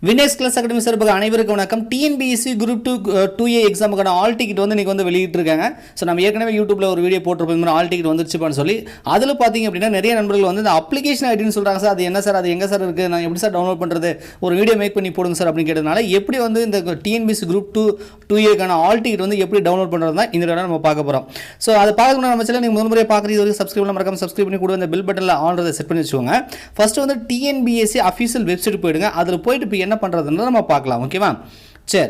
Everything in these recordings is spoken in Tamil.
Winxclass Academy சார்பாக அனைவருக்கும் வணக்கம். TNPSC Group 2A எக்ஸாமுக்கான ஆல் டிக்கெட் வந்து இன்னைக்கு வந்து வெளியிட்டிருக்காங்க. ஸோ நம்ம ஏற்கனவே யூடியூப்ல ஒரு வீடியோ போட்டிருப்போம் ஆல் டிக்கெட் வந்துருச்சுப்பான்னு சொல்லி. அதில் பார்த்தீங்க அப்படின்னா நிறைய நண்பர்கள் வந்து இந்த அப்ளிகேஷன் ஐடின்னு சொல்கிறாங்க சார். அது என்ன சார், அது எங்கே சார் இருக்குது, நான் எப்படி சார் டவுன்லோட் பண்ணுறது, ஒரு வீடியோ மேக் பண்ணி போடுங்க சார் அப்படின்னு கேட்டதுனால எப்படி வந்து இந்த TNPSC Group 2A all ticket வந்து எப்படி டவுன்லோட் பண்ணுறது தான் இந்த நம்ம பார்க்க போகிறோம். ஸோ அதை பார்க்கணும் நம்ம சேனல் நீங்கள் முதல் முறையாக பார்க்குறது வரைக்கும் சப்ஸ்கிரைப் மறக்காம சப்ஸ்கிரைப் பண்ணி கூட இந்த பெல் பட்டனில் ஆல்ரெடி செட் பண்ணி வச்சுக்கோங்க. ஃபர்ஸ்ட் வந்து TNPSC அஃபீஷியல் வெப்சைட் போயிடுங்க. அதில் போயிட்டு இப்போ என்ன பண்ணுறதுன்னு நம்ம பார்க்கலாம். ஓகேவா? சரி,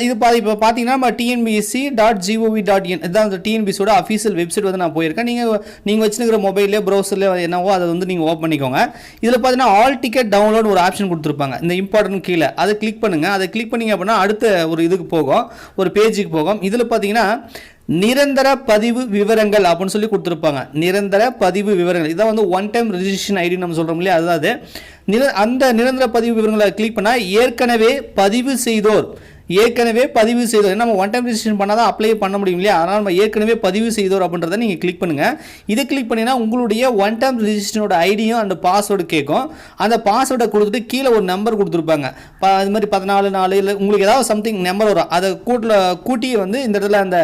இது இப்போ பார்த்தீங்கன்னா நம்ம tnpsc.gov.in இதுதான் அந்த டிஎன்பிசியோட அஃபீஷியல் வெப்சைட் வந்து நான் போயிருக்கேன். நீங்கள் வச்சுருக்கிற மொபைல்லே ப்ரௌசர்லேயே என்னவோ அதை வந்து நீங்கள் ஓப்பன் பண்ணிக்கோங்க. இதில் பார்த்தீங்கன்னா ஆல் டிக்கெட் டவுன்லோட் ஒரு ஆப்ஷன் கொடுத்துருப்பாங்க இந்த இம்பார்ட்டன்ட் கீழே. அதை கிளிக் பண்ணுங்கள். அதை கிளிக் பண்ணிங்க அப்படின்னா அடுத்த ஒரு இதுக்கு போகும், ஒரு பேஜுக்கு போகும். இதில் பார்த்தீங்கன்னா நிரந்தர பதிவு விவரங்கள் அப்படின்னு சொல்லி கொடுத்துருப்பாங்க. நிரந்தர பதிவு விவரங்கள் இதான் வந்து ஒன் டைம் ரெஜிஸ்ட்ரேஷன் ஐடி நம்ம சொல்கிறோம் இல்லையா, அதுதான் அது. அந்த நிரந்தர பதிவு விவரங்களை கிளிக் பண்ணால் ஏற்கனவே பதிவு செய்தோர் நம்ம ஒன் டைம் ரெஜிஸ்ட்ரேஷன் பண்ணால் தான் அப்ளை பண்ண முடியும் இல்லையா, அதனால் நம்ம ஏற்கனவே பதிவு செய்தோர் அப்படின்றத நீங்கள் கிளிக் பண்ணுங்கள். இதை கிளிக் பண்ணினா உங்களுடைய ஒன் டைம் ரெஜிஸ்ட்ரேஷனோட ஐடியும் அந்த பாஸ்வேர்டு கேட்கும். அந்த பாஸ்வேர்டை கொடுத்துட்டு கீழே ஒரு நம்பர் கொடுத்துருப்பாங்க. அது மாதிரி 14 இல்லை உங்களுக்கு ஏதாவது சம்திங் நம்பர் வரும். அதை கூட்டி வந்து இந்த இடத்துல அந்த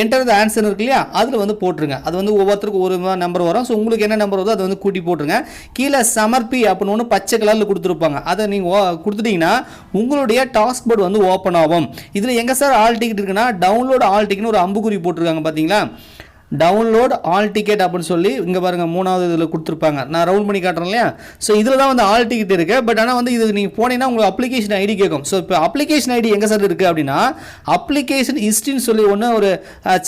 என்டர் த ஆன்சர் இருக்கு இல்லையா, அதில் வந்து போட்டுருங்க. அது வந்து ஒவ்வொருத்தருக்கும் ஒரு நம்பர் வரும். ஸோ உங்களுக்கு என்ன நம்பர் வருதோ அதை வந்து கூட்டி போட்டுருங்க. கீழே சமர்ப்பி அப்படின்னு ஒன்று பச்சை கலரில் கொடுத்துருப்பாங்க. அதை நீங்கள் கொடுத்துட்டீங்கன்னா உங்களுடைய டாஸ்க் போர்டு வந்து ஓப்பன் ஆகும். இதில் எங்க சார் ஆல் டிக்கெட் இருக்குன்னா டவுன்லோட் ஆல் டிக்கெட்னு ஒரு அம்புக்குறி போட்டிருக்காங்க பார்த்தீங்களா, டவுன்லோட் ஆல் டிக்கெட் அப்படின்னு சொல்லி இங்கே பாருங்கள் மூணாவது இதில் கொடுத்துருப்பாங்க. நான் ரவுண்ட் பண்ணி காட்டுறேன் இல்லையா. ஸோ இதில் தான் வந்து ஆல் டிக்கெட் இருக்குது. பட் ஆனால் வந்து இது நீங்கள் போனீங்கன்னா உங்களுக்கு அப்ளிகேஷன் ஐடி கேட்கும். ஸோ இப்போ அப்ளிகேஷன் ஐடி எங்கே சார் இருக்குது அப்படின்னா அப்ளிகேஷன் ஹிஸ்ட்ரின்னு சொல்லி ஒன்று ஒரு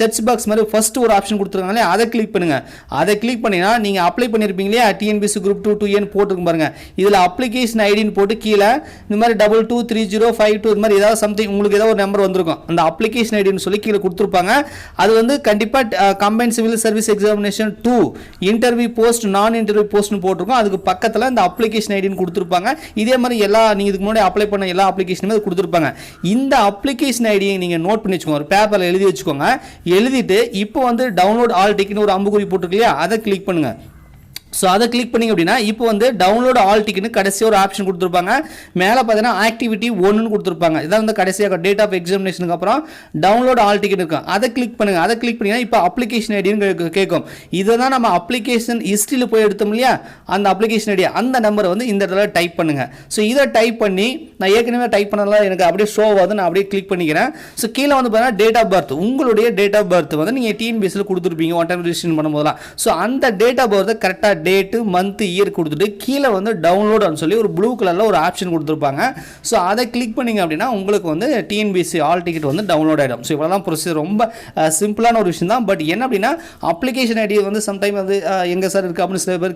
சர்ச் பாக்ஸ் மாதிரி ஃபர்ஸ்ட் ஒரு ஆப்ஷன் கொடுத்துருக்காங்க இல்லையா, அதை கிளிக் பண்ணுங்கள். அதை கிளிக் பண்ணிங்கன்னா நீங்கள் அப்ளை பண்ணியிருப்பீங்க இல்லையா TNPSC Group 2A போட்டுருக்கு பாருங்கள். இதில் அப்ளிகேஷன் ஐடின்னு போட்டு கீழே இந்த மாதிரி 223052 இது மாதிரி ஏதாவது சம்திங் உங்களுக்கு ஏதாவது ஒரு நம்பர் வந்திருக்கும். அந்த அப்ளிகேஷன் ஐடின்னு சொல்லி கீழே கொடுத்துருப்பாங்க. அது வந்து கண்டிப்பாக combine civil service examination 2 interview post நான் இன்டர்வியூ போஸ்ட்னு போட்டிருக்கோம். அதுக்கு பக்கத்தில் இந்த அப்ளிகேஷன் ஐடின்னு கொடுத்துருப்பாங்க. இதே மாதிரி நீங்கள் இதுக்கு முன்னாடி அப்ளை பண்ண எல்லா அப்ளிகேஷனுமே கொடுத்துருப்பாங்க. இந்த அப்ளிகேஷன் ஐடியை நீங்கள் நோட் பண்ணி வச்சுக்கோங்க, ஒரு பேப்பரில் எழுதி வச்சுக்கோங்க. எழுதிட்டு இப்போ வந்து டவுன்லோட் ஆல் டிக்கெட் ஒரு அம்புக்குறி போட்டிருக்கு இல்லையா, அதை கிளிக் பண்ணுங்க. ஸோ அதை கிளிக் பண்ணிங்க அப்படின்னா இப்போ வந்து டவுன்லோட் ஆல் டிக்கெட்னு கடைசியாக ஒரு ஆப்ஷன் கொடுத்துருப்பாங்க. மேலே பார்த்தீங்கன்னா ஆக்டிவிட்டி 1ன்னு கொடுத்துருப்பாங்க. இதான் வந்து கடைசியாக டேட் ஆஃப் எக்ஸாமினேஷனுக்கு அப்புறம் டவுன்லோட் ஆல் டிக்கெட் இருக்கும். அதை கிளிக் பண்ணுங்கள். அதை கிளிக் பண்ணிங்கன்னா இப்போ அப்ளிகேஷன் ஐடின்னு கேட்கும். இதை தான் நம்ம அப்ளிகேஷன் ஹிஸ்ட்ரியில் போய் எடுத்தோம் இல்லையா, அந்த அப்ளிகேஷன் ஐடி அந்த நம்பரை வந்து இந்த இடத்துல டைப் பண்ணுங்கள். ஸோ இதை டைப் பண்ணி நான் ஏற்கனவே டைப் பண்ணலாம் எனக்கு அப்படியே ஷோ ஆகுது, நான் அப்படியே கிளிக் பண்ணிக்கிறேன். ஸோ கீழே வந்து பார்த்தீங்கன்னா டேட் ஆஃப் பர்த், உங்களுடைய டேட் ஆஃப் பர்த் வந்து நீங்கள் TNPSCயில் கொடுத்துருப்பீங்க ஒன் டைம் ரெஜிஸ்ட்ரேஷன் பண்ணும்போதெல்லாம். ஸோ அந்த டேட் ஆஃப் பர்த்தை கரெக்டாக டேட்டு மந்த் இயர் கொடுத்துட்டு கீழே வந்து டவுன்லோட் சொல்லி ஒரு ப்ளூ கலரில் ஒரு ஆப்ஷன் கொடுத்துருப்பாங்க. ஸோ அதை கிளிக் பண்ணிங்க அப்படின்னா உங்களுக்கு வந்து TNPSC ஆல் டிக்கெட் வந்து டவுன்லோட் ஆகிடும். ஸோ இவ்வளோதான் ப்ரொசீஜர், ரொம்ப சிம்பிளான ஒரு விஷயம் தான். பட் என்ன அப்படின்னா அப்ளிகேஷன் ஐடி வந்து சம்டைம் வந்து எங்கே சார் இருக்குது அப்படின்னு சில பேர்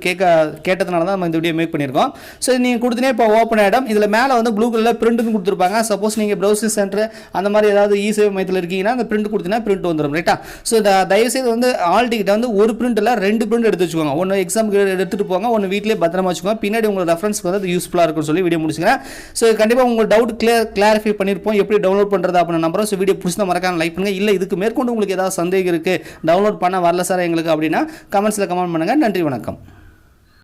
கேட்டதுனால தான் நம்ம இந்த வீடியோ மேக் பண்ணியிருக்கோம். ஸோ நீங்கள் கொடுத்தனே இப்போ ஓப்பன் ஆகிடும். இதில் மேலே வந்து ப்ளூ கலரில் பிரிண்ட்னு கொடுத்துருப்பாங்க. சப்போஸ் நீங்கள் ப்ரௌசிங் சென்டர் அந்த மாதிரி ஏதாவது இ-சேவை மையத்தில் இருக்கீங்கன்னா அந்த பிரிண்ட் கொடுத்தீங்கன்னா பிரிண்ட் வந்துடும். ரைட்டா? ஸோ தயவுசெய்து வந்து ஆல் டிக்கெட் வந்து ஒரு பிரிண்ட் இல்லை 2 பிரிண்ட் எடுத்து வச்சுக்கோங்க. ஒன்று எக்ஸாமுக்கு எடுத்துகிட்டு போங்க, ஒன்று வீட்டிலே பத்திரமா வச்சுக்கோங்க. பின்னாடி உங்கள் ரெஃபரன்ஸ்க்கு வந்து அது யூஸ்ஃபுல்லாக இருக்கும்னு சொல்லி வீடியோ முடிச்சுக்கிறேன். ஸோ கண்டிப்பாக உங்கள் டவுட் கிளாரிஃபை பண்ணியிருப்போம் எப்படி டவுன்லோட் பண்ணுறது அப்படின்னு நம்புறோம். ஸோ வீடியோ பிடிச்சா மறக்காம லைக் பண்ணுங்கள். இல்லை இதுக்கு மேற்கொண்டு உங்களுக்கு ஏதாவது சந்தேகம் இருக்குது, டவுன்லோட் பண்ண வரல சார் எங்களுக்கு அப்படின்னா கமெண்ட்ஸில் கமெண்ட் பண்ணுங்கள். நன்றி, வணக்கம்.